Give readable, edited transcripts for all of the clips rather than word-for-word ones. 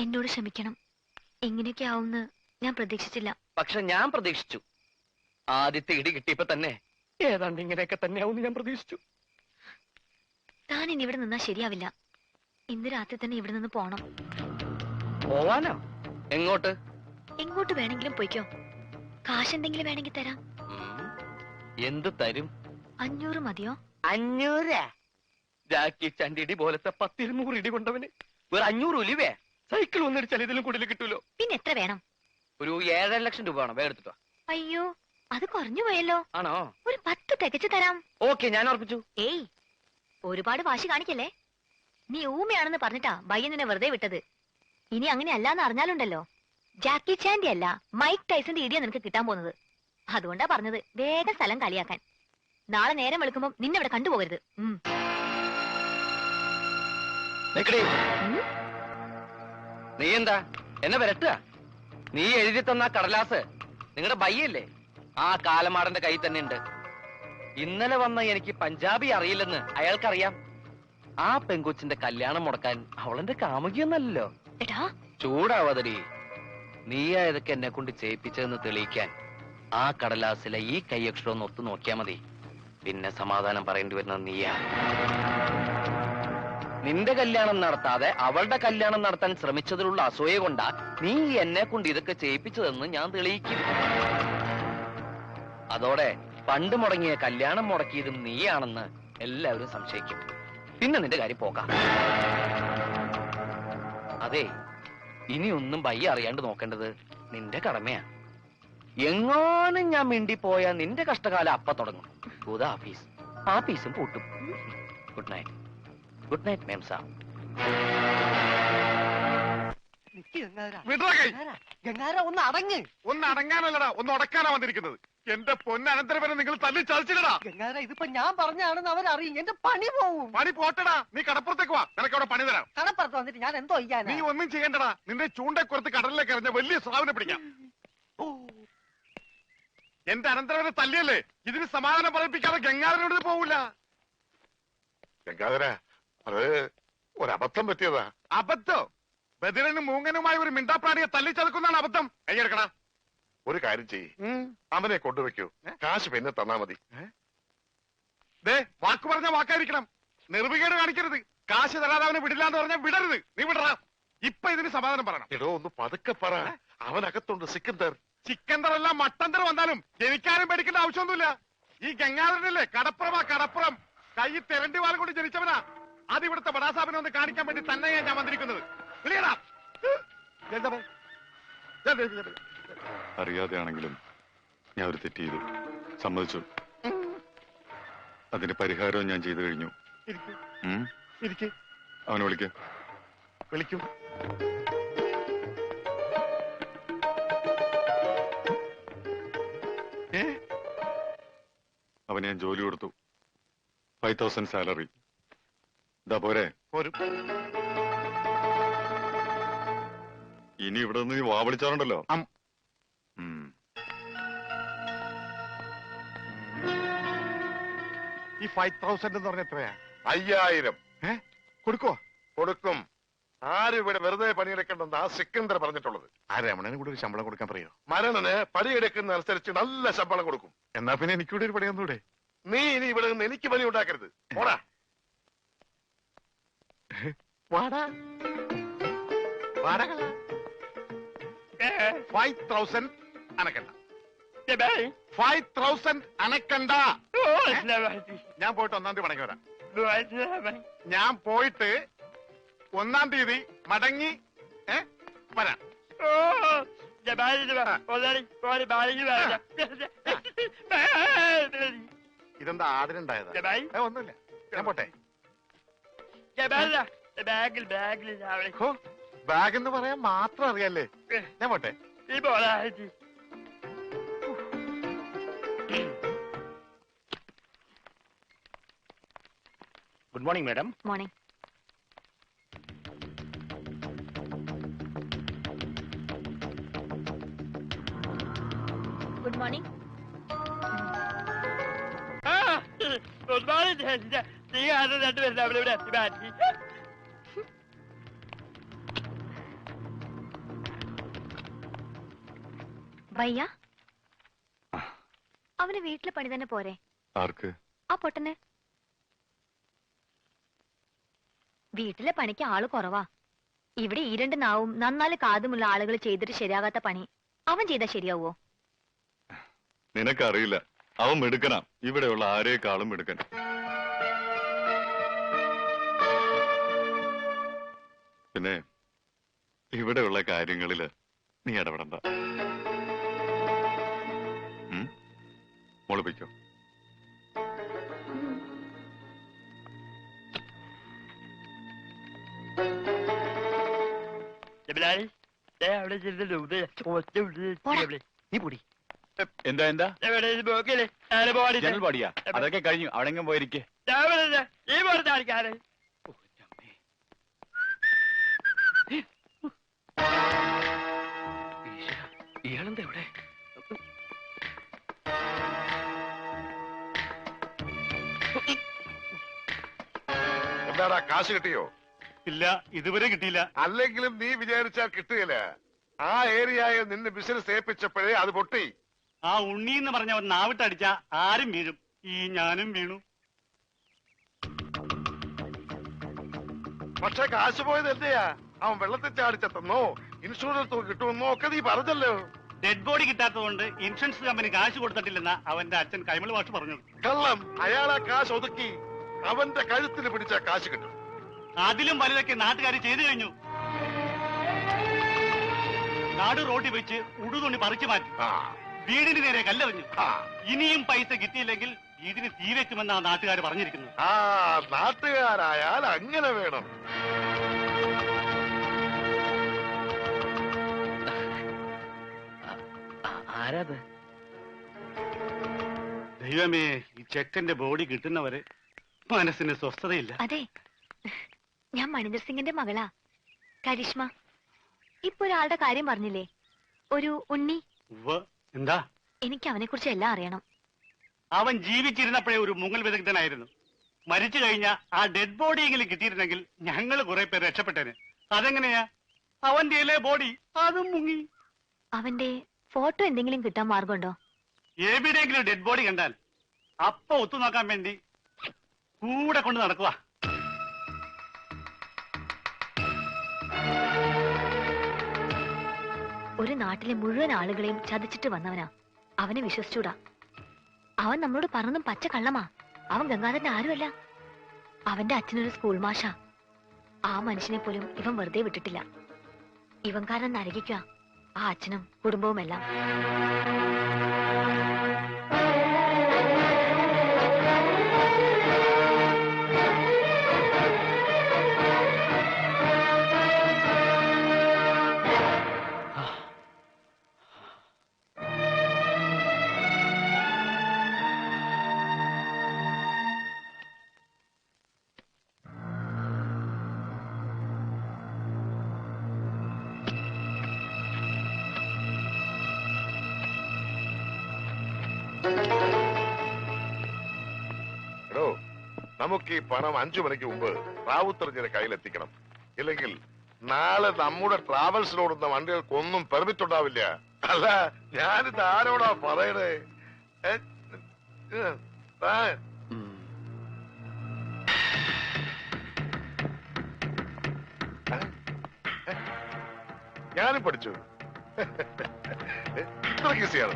എന്നോട് ക്ഷമിക്കണം. എങ്ങനെയൊക്കെ ആവുമെന്ന് ഞാൻ പ്രതീക്ഷിച്ചില്ല. പക്ഷെ ഞാൻ പ്രതീക്ഷിച്ചു. ആദ്യത്തെ ഇടി കിട്ടിയപ്പോ തന്നെ ഏതാണ്ട് ഇങ്ങനെയൊക്കെ തന്നെ ആവും ഞാൻ പ്രതീക്ഷിച്ചു. താൻ ഇനി ഇവിടെ നിന്നാ ശരിയാവില്ല. ഇന്ന് രാത്രി തന്നെ ഇവിടെ നിന്ന് പോണം. പോവാനോ? എങ്ങോട്ട്? എങ്ങോട്ട് വേണമെങ്കിലും പോയിക്കോ. കാശ് എന്തെങ്കിലും വേണമെങ്കിൽ തരാം. എന്ത് തരും? 500 മതിയോ? 500? ജാക്കി ചണ്ടിടി പോലത്തെ 10-200 ഇടി കൊണ്ടവന് ഒരു 500 ഒലിവേ സൈക്കിൾ വന്നിടിച്ചാൽ ഇതിലും കൂടുതൽ കിട്ടൂലോ. പിന്നെ എത്ര വേണം? ഒരു 7.5 ലക്ഷം രൂപ വേണം. വേഗം എടുത്തിട്ടോ. അയ്യോ, അത് കുറഞ്ഞു പോയല്ലോ. ആണോ? ഒരു 10 തികച്ചു തരാം. ഓക്കെ, ഞാൻ ഉറപ്പിച്ചു. ഏയ്, ഒരുപാട് വാശി കാണിക്കല്ലേ. നീ ഊമയാണെന്ന് പറഞ്ഞിട്ടാ ബയ്യൻ നിന്നെ വെറുതെ വിട്ടത്. ഇനി അങ്ങനെ അല്ലാന്ന് അറിഞ്ഞാലുണ്ടല്ലോ, ജാക്കി ചാൻഡി അല്ല മൈക്ക് ടൈസന്റെ ഇടിയാ നിനക്ക് കിട്ടാൻ പോകുന്നത്. അതുകൊണ്ടാ പറഞ്ഞത് വേഗം സ്ഥലം കളിയാക്കാൻ. നാളെ നേരം വെളുക്കുമ്പോ നിന്നെ ഇവിടെ കണ്ടുപോകരുത്. നീ എന്താ എന്നെ വരട്ടുക? നീ എഴുതി തന്ന കടലാസ് നിങ്ങളുടെ ബയ്യല്ലേ? ആ കാലമാടന്റെ കയ്യിൽ തന്നെ ഉണ്ട്. ഇന്നലെ വന്ന എനിക്ക് പഞ്ചാബി അറിയില്ലെന്ന് അയാൾക്കറിയാം. ആ പെങ്കൊച്ചിന്റെ കല്യാണം മുടക്കാൻ അവളെന്റെ കാമുകിയൊന്നല്ലോ. ചൂടാവാതടി. നീയാ ഇതൊക്കെ എന്നെ കൊണ്ട് ചെയ്യിപ്പിച്ചതെന്ന് തെളിയിക്കാൻ ആ കടലാസിലെ ഈ കൈയക്ഷരം ഒന്ന് ഒത്തു നോക്കിയാ മതി. പിന്നെ സമാധാനം പറയേണ്ടി വരുന്നത് നീയാ. നിന്റെ കല്യാണം നടത്താതെ അവളുടെ കല്യാണം നടത്താൻ ശ്രമിച്ചതിലുള്ള അസൂയ കൊണ്ടാ നീ എന്നെ കൊണ്ട് ഇതൊക്കെ ചെയ്യിപ്പിച്ചതെന്ന് ഞാൻ തെളിയിക്കും. അതോടെ പണ്ട് മുടങ്ങിയ കല്യാണം മുടക്കിയതും നീയാണെന്ന് എല്ലാവരും സംശയിക്കും. പിന്നെ നിന്റെ കാര്യം പോകാം. അതെ, ഇനിയൊന്നും ബയ്യ അറിയാണ്ട് നോക്കേണ്ടത് നിന്റെ കടമയാ. എങ്ങാനും ഞാൻ മിണ്ടിപ്പോയാ നിന്റെ കഷ്ടകാലം അപ്പ തുടങ്ങും. ആഫീസ് ആഫീസും പൂട്ടും. Good night. Good night ma'am sir. ഒന്ന് അടങ്ങ്. ഒന്ന് അടങ്ങാനല്ലടാ, ഒന്ന് ഉടക്കാനാ വന്നിരിക്കുന്നത്. എന്റെ പൊന്നനന്തരവനെ നിങ്ങൾ തല്ലി ചതിച്ചിടടാ. ഗംഗാര, ഇതിപ്പോ ഞാൻ പറഞ്ഞാണെന്ന് അവരറിയും. എന്റെ പണി പോവും. പണി പോട്ടടാ. നീ കടപ്പുറത്തേക്ക് വാ, നിനക്ക് അവിടെ പണി തരാം. കടപ്പുറത്ത് വന്നിട്ട് ഞാൻ എന്തോ ചെയ്യാൻ? നീ ഒന്നും ചെയ്യണ്ടടാ. നിന്റെ ചൂണ്ടക്കുറത്ത് കടലിലേക്ക് എറിഞ്ഞ വലിയ സ്രാവിനെ പിടിക്കാം. എന്റെ അനന്തരവനെ തല്ലിയല്ലേ, ഇതിന് സമാധാനം പറയിപ്പിക്കാതെ ഗംഗാധരനോട് പോവില്ല. ഗംഗാധര, അത് ഒരബദ്ധം പറ്റിയതാ. അബദ്ധം? ബദിരനും മൂങ്ങനുമായി ഒരു മിണ്ടാപ്രാണിയെ തല്ലിച്ചതക്കുന്നതാണ് അബദ്ധം. കൈയെടുക്കടാ. ഒരു കാര്യം ചെയ്യ്, അവനെ കൊണ്ടുവയ്ക്കൂ. കാശ് പിന്നെ തന്നാ മതി. വാക്ക് പറഞ്ഞ വാക്കായിരിക്കണം. നിർവികേട് കാണിക്കരുത്. കാശ് തരാതെ അവനെ വിടില്ലാന്ന് പറഞ്ഞാൽ വിടരുത്. നീ വിടറാ. ഇപ്പൊ ഇതിന് സമാധാനം പറയണം. എടോ, ഒന്ന് പതുക്കെ പറ. അവനകത്തുണ്ട് സിക്കന്ദർ. ചിക്കന്തർ അല്ല മട്ടന്തർ വന്നാലും എനിക്കാരും പേടിക്കേണ്ട ആവശ്യമൊന്നുമില്ല. ഈ ഗംഗാധരനല്ലേ കടപ്പുറം. കൈ തെരണ്ടി വാൽ കൊണ്ട് ജനിച്ചവനാ. അത് ഇവിടുത്തെ ബടാസാബിനെ ഒന്ന് കാണിക്കാൻ വേണ്ടി തന്നെയാ ഞാൻ വന്നിരിക്കുന്നത്. അറിയാതെയാണെങ്കിലും ഞാൻ ഒരു തെറ്റ് ചെയ്തു, സമ്മതിച്ചു. അതിന് പരിഹാരവും ഞാൻ ചെയ്തു കഴിഞ്ഞു. അവനെ വിളിക്കും. അവന് ഞാൻ ജോലി കൊടുത്തു. 5,000 സാലറി. ഇതാ പോരെ? ഇനി ഇവിടെ നിന്ന് വാ വിളിച്ചാറുണ്ടല്ലോ. ഈ 5,000 എന്ന് പറഞ്ഞ എത്രയാ? 5,000. കൊടുക്കും. ആരും ഇവിടെ വെറുതെ പണിയെടുക്കണ്ടെന്ന് ആ സിക്കന്ദർ പറഞ്ഞിട്ടുള്ളത്. ആ രമണന് കൂടെ ഒരു ശമ്പളം കൊടുക്കാൻ പറയോ? മരണന് പണിയെടുക്കുന്ന അനുസരിച്ച് നല്ല ശമ്പളം കൊടുക്കും. എന്നാ പിന്നെ എനിക്കൂടെ ഒരു പണിയൊന്നൂടെ? നീ ഇനി ഇവിടെ നിന്ന് എനിക്ക് പണി ഉണ്ടാക്കരുത്. പോടാ. വാടാ 5,000 അനക്കണ്ട. 5,000 അനക്കണ്ട. ഞാൻ പോയിട്ട് 1-ാം തീയതി മടങ്ങി വരാം. ഞാൻ പോയിട്ട് 1-ാം തീയതി മടങ്ങി വരാം. ഇതെന്താ ആടിനുണ്ടായതാ? ഒന്നുമില്ല, ഞാൻ പോട്ടെ. ബാഗ് എന്ന് പറയാൻ മാത്രം അറിയാല്ലേ? ഞാൻ പോട്ടെ. Good morning madam. Morning. Good morning. ഭയ്യ അവന് വീട്ടിലെ പണി തന്നെ പോരെ? ആർക്ക്? ആ പൊട്ടന്. വീട്ടിലെ പണിക്ക് ആള് കുറവാ. ഇവിടെ ഈ രണ്ട് നാവും നന്നാല് കാതുമുള്ള ആളുകൾ ചെയ്തിട്ട് ശരിയാകാത്ത പണി അവൻ ചെയ്താൽ ശരിയാവോ? നിനക്കറിയില്ല, അവൻ മിടുക്കനാ. ഇവിടെയുള്ള ആരേക്കാളും മിടുക്കൻ. പിന്നെ ഇവിടെയുള്ള കാര്യങ്ങളില് നീ ഇടപെടണ്ട. മോളിപ്പിക്കോ. നീ പൊടി. എന്താ എന്താ ജനൽ പാടിയാ? അതൊക്കെ കഴിഞ്ഞു. അവിടെങ്ങും പോയിരിക്കേ. ഇയാളെന്താ ഇവിടെ? എന്താടാ, കാശ് കിട്ടിയോ? ഇല്ല, ഇതുവരെ കിട്ടിയില്ല. അല്ലെങ്കിലും നീ വിചാരിച്ചാൽ കിട്ടുകയില്ല. ആ ഏരിയയിൽ നിന്ന് ബിസിനസ് ഏൽപ്പിച്ചപ്പോഴേ അത് പൊട്ടി. ആ ഉണ്ണി എന്ന് പറഞ്ഞവൻ നാവിട്ടടിച്ച ആരും വീഴും. ഈ ഞാനും വീണു. പക്ഷെ കാശ് പോയത് എന്തെയാ? അവൻ വെള്ളത്തിൽ ചാടിച്ചെത്തന്നോ ഇൻഷുറൻസ് തുക കിട്ടുമെന്നോ ഒക്കെ നീ പറഞ്ഞല്ലോ. ഡെഡ് ബോഡി കിട്ടാത്തതുകൊണ്ട് ഇൻഷുറൻസ് കമ്പനി കാശ് കൊടുത്തിട്ടില്ലെന്ന അവന്റെ അച്ഛൻ കൈമൾ മാഷ് പറഞ്ഞു. കള്ളം. അയാളാ കാശ് ഒതുക്കി അവന്റെ കഴുത്തിന് പിടിച്ച കാശ് കിട്ടും. അതിലും വലുതൊക്കെ നാട്ടുകാർ ചെയ്തു കഴിഞ്ഞു. നാട് റോഡിൽ വെച്ച് ഉടുതുണി പറിച്ചു മാറ്റി. വീടിന് നേരെ കല്ലെറിഞ്ഞു. ഇനിയും പൈസ കിട്ടിയില്ലെങ്കിൽ വീടിന് തീ വെക്കുമെന്നാ നാട്ടുകാർ പറഞ്ഞിരിക്കുന്നത്. ആ നാട്ടുകാരായാൽ അങ്ങനെ വേണം. ആരാത്? ദൈവമേ, ഈ ചെക്കന്റെ ബോഡി കിട്ടുന്നവരെ മനസ്സിന് സ്വസ്ഥതയില്ല. അതെ, ഞാൻ മണിന്ദർ സിംഗിന്റെ മകളാ, കരിഷ്മ. ഇപ്പൊ ഒരാളുടെ കാര്യം പറഞ്ഞില്ലേ, ഒരു ഉണ്ണി. എന്താ? എനിക്ക് അവനെ കുറിച്ച് എല്ലാം അറിയണം. അവൻ ജീവിച്ചിരുന്നപ്പോഴേ ഒരു മുങ്ങൽ വിദഗ്ധനായിരുന്നു. മരിച്ചു കഴിഞ്ഞ ആ ഡെഡ് ബോഡിയെങ്കിലും കിട്ടിയിരുന്നെങ്കിൽ ഞങ്ങൾ കുറെ പേര് രക്ഷപ്പെട്ടേനെ. അതെങ്ങനെയാ? അവന്റെ ബോഡി അതും മുങ്ങി. അവന്റെ ഫോട്ടോ എന്തെങ്കിലും കിട്ടാൻ മാർഗമുണ്ടോ? എവിടെയെങ്കിലും ഡെഡ് ബോഡി കണ്ടാൽ അപ്പൊ ഒത്തു നോക്കാൻ വേണ്ടി കൂടെ കൊണ്ട് നടക്കുക. ഒരു നാട്ടിലെ മുഴുവൻ ആളുകളെയും ചതിച്ചിട്ട് വന്നവനാ. അവനെ വിശ്വസിച്ചൂടാ. അവൻ നമ്മളോട് പറഞ്ഞതും പച്ച കള്ളമാ. അവൻ ഗംഗാധരന്റെ ആരുമല്ല. അവന്റെ അച്ഛനൊരു സ്കൂൾ മാഷാ. ആ മനുഷ്യനെ പോലും ഇവൻ വെറുതെ വിട്ടിട്ടില്ല. ഇവൻ കാരണം നരകിക്കുക ആ അച്ഛനും കുടുംബവും എല്ലാം. നമുക്ക് ഈ പണം 5 മണിക്ക് മുമ്പ് റാവുത്തറിഞ്ഞിന്റെ കയ്യിലെത്തിക്കണം. ഇല്ലെങ്കിൽ നാളെ നമ്മുടെ ട്രാവൽസിലോടുന്ന വണ്ടികൾക്കൊന്നും പെർമിറ്റ് ഉണ്ടാവില്ല. അല്ല, ഞാനിത് ആരോടാ പറയണേ? ഞാനും പഠിച്ചു. ഇത്ര ഈസിയാണ്.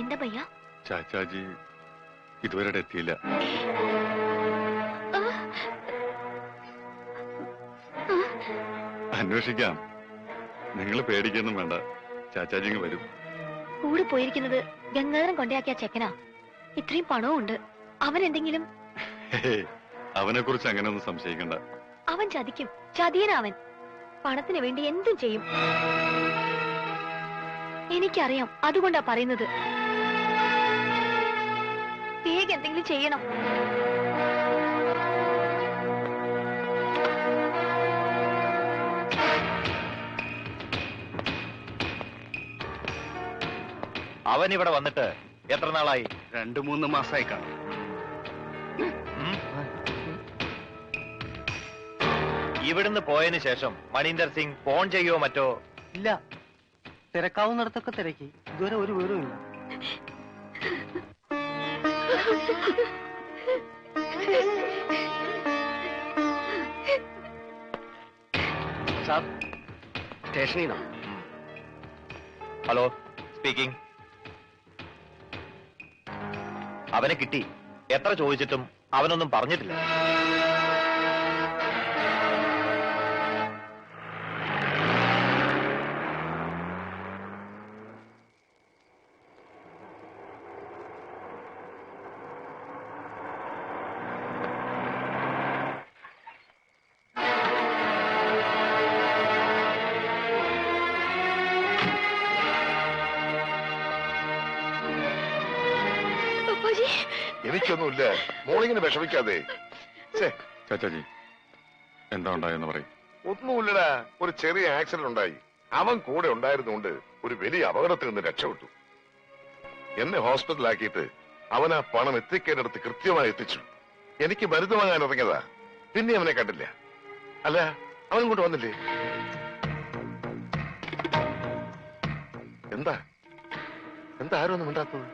എന്താ ഭയ്യ? ചാച്ചാജി ഇതുവരെ എത്തിയില്ല. അന്വേഷിക്കാം. നിങ്ങൾ പേടിക്കൊന്നും വേണ്ട, ചാച്ചാജി വരും. കൂടെ പോയിരിക്കുന്നത് ഗംഗാധരൻ കൊണ്ടയാക്കിയ ചെക്കനാ. ഇത്രയും പണവും ഉണ്ട്. അവൻ എന്തെങ്കിലും അവനെ കുറിച്ച് അങ്ങനെ ഒന്നും സംശയിക്കണ്ട. അവൻ ചതിക്കും. ചതിയനവൻ പണത്തിന് വേണ്ടി എന്തും ചെയ്യും. എനിക്കറിയാം. അതുകൊണ്ടാ പറയുന്നത്. വേഗം എന്തെങ്കിലും ചെയ്യണം. അവൻ ഇവിടെ വന്നിട്ട് എത്ര നാളായി? 2-3 മാസമായി കാണും. ഉം. ഇവിടുന്ന് പോയതിനു ശേഷം മണീന്ദർ സിംഗ് ഫോൺ ചെയ്യോ മറ്റോ? ഇല്ല, തിരക്കാവുന്നിടത്തൊക്കെ തിരക്കി, ഇതുവരെ ഒരു വിവരവും ഇല്ല. സാർ, സ്റ്റേഷനിൽ നിന്നോ? Hello, speaking. അവനെ കിട്ടി. എത്ര ചോദിച്ചിട്ടും അവനൊന്നും പറഞ്ഞിട്ടില്ല. എനിക്കൊന്നുമില്ല, മോളിങ്ങനെ വിഷമിക്കാതെ. ചാച്ചാജി, എന്താ ഉണ്ടായെന്ന് പറയും. ഒന്നുമില്ലടാ, ഒരു ചെറിയ ആക്സിഡന്റ് ഉണ്ടായി. അവൻ കൂടെ ഉണ്ടായിരുന്നുകൊണ്ട് ഒരു വലിയ അപകടത്തിൽ നിന്ന് രക്ഷപ്പെട്ടു. എന്നെ ഹോസ്പിറ്റലാക്കിയിട്ട് അവൻ ആ പണം എത്തിക്കേണ്ടടുത്ത് കൃത്യമായി എത്തിച്ചു. എനിക്ക് മരുന്ന് വാങ്ങാൻ ഇറങ്ങിയതാ, പിന്നെ അവനെ കണ്ടില്ല. അല്ല, അവൻ ഇങ്ങോട്ട് വന്നില്ലേ? എന്താ എന്താ ആരും ഒന്നും മിണ്ടാത്തത്?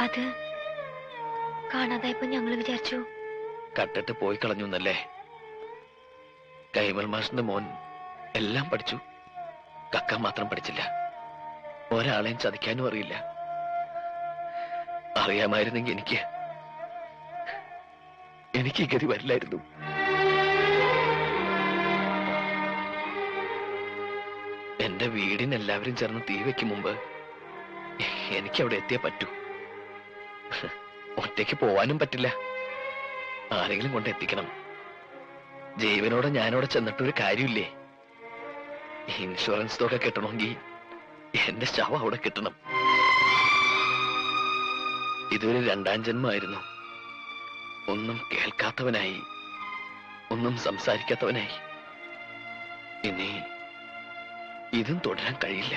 അത് കാണാതായപ്പോ ഞങ്ങള് വിചാരിച്ചു കട്ടിട്ട് പോയി കളഞ്ഞു എന്നല്ലേ. കൈമൾ മാഷിന്റെ മോൻ എല്ലാം പഠിച്ചു, കക്ക മാത്രം പഠിച്ചില്ല. ഒരാളെയും ചതിക്കാനും അറിയില്ല. അറിയാമായിരുന്നെങ്കിൽ എനിക്ക് ഗതി വരില്ലായിരുന്നു. എന്റെ വീടിന് എല്ലാവരും ചേർന്ന് തീ വെക്കും മുമ്പ് എനിക്ക് അവിടെ എത്തിയേ പറ്റൂ. ഒറ്റയ്ക്ക് പോവാനും പറ്റില്ല, ആരെങ്കിലും കൊണ്ട് എത്തിക്കണം. ജീവനോടെ ഞാനവിടെ ചെന്നിട്ടൊരു കാര്യമില്ലേ. ഇൻഷുറൻസ് തുക കിട്ടണമെങ്കിൽ എന്റെ ശവം അവിടെ കിട്ടണം. ഇതൊരു 2ാം ജന്മമായിരുന്നു. ഒന്നും കേൾക്കാത്തവനായി, ഒന്നും സംസാരിക്കാത്തവനായി. ഇനി ഇതും തുടരാൻ കഴിയില്ല.